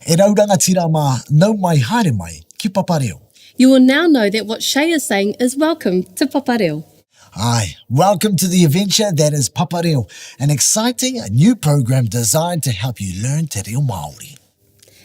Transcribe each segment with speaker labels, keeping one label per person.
Speaker 1: E rauranga tira mā, nau mai haere mai, ki Papareo.
Speaker 2: You will now know that what Shay is saying is welcome to Papareo.
Speaker 1: Aye, welcome to the adventure that is Papareo, an exciting new program designed to help you learn te reo Māori.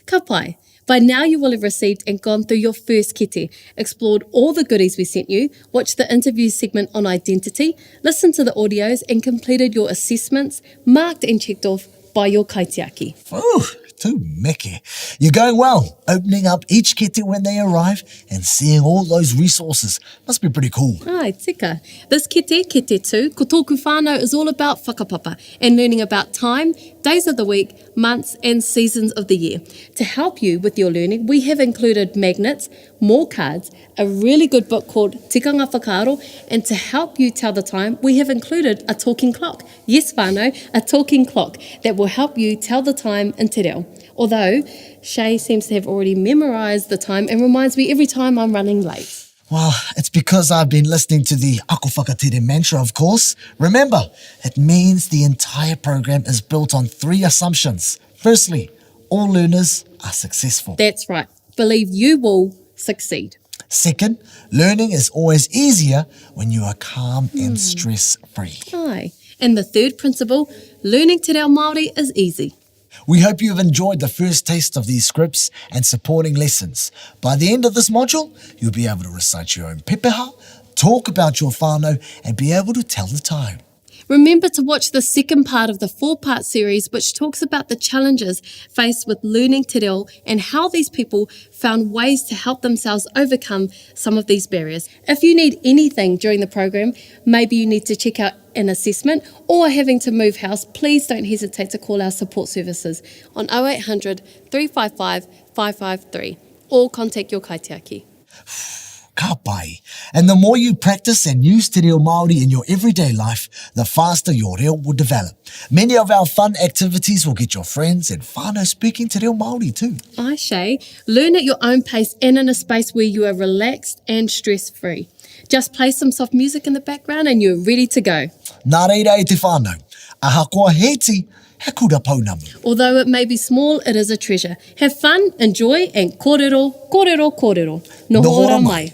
Speaker 2: Ka pai. By now you will have received and gone through your first kete, explored all the goodies we sent you, watched the interview segment on identity, listened to the audios and completed your assessments, marked and checked off by your kaitiaki.
Speaker 1: Ooh, tū meke. You're going well, opening up each kete when they arrive and seeing all those resources. Must be pretty cool.
Speaker 2: Ai, tika. This kete 2, ko tōku whānau is all about whakapapa and learning about time, days of the week, months and seasons of the year. To help you with your learning, we have included magnets, more cards, a really good book called Tikanga Whakaaro, and to help you tell the time, we have included a talking clock. Yes, whānau, a talking clock that will help you tell the time in te reo. Although, Shay seems to have already memorised the time and reminds me every time I'm running late.
Speaker 1: Well, it's because I've been listening to the Ako Whakatere mantra, of course. Remember, it means the entire program is built on 3 assumptions. Firstly, all learners are successful.
Speaker 2: That's right. Believe you will succeed.
Speaker 1: Second, learning is always easier when you are calm and stress-free.
Speaker 2: Aye. And the third principle, learning te reo Māori is easy.
Speaker 1: We hope you've enjoyed the first taste of these scripts and supporting lessons. By the end of this module, you'll be able to recite your own pepeha, talk about your whānau, and be able to tell the time.
Speaker 2: Remember to watch the second part of the 4-part series which talks about the challenges faced with learning te reo and how these people found ways to help themselves overcome some of these barriers. If you need anything during the program, maybe you need to check out an assessment or having to move house, please don't hesitate to call our support services on 0800 355 553 or contact your kaitiaki.
Speaker 1: Ka pai. And the more you practice and use te reo Māori in your everyday life, the faster your reo will develop. Many of our fun activities will get your friends and whānau speaking te reo Māori too.
Speaker 2: Ai, Shay, learn at your own pace and in a space where you are relaxed and stress-free. Just play some soft music in the background and you're ready to go.
Speaker 1: Nā reira e te whānau. Aha koa heti, he kura pounamu.
Speaker 2: Although it may be small, it is a treasure. Have fun, enjoy, and kōrero, kōrero, kōrero. Nohora mai.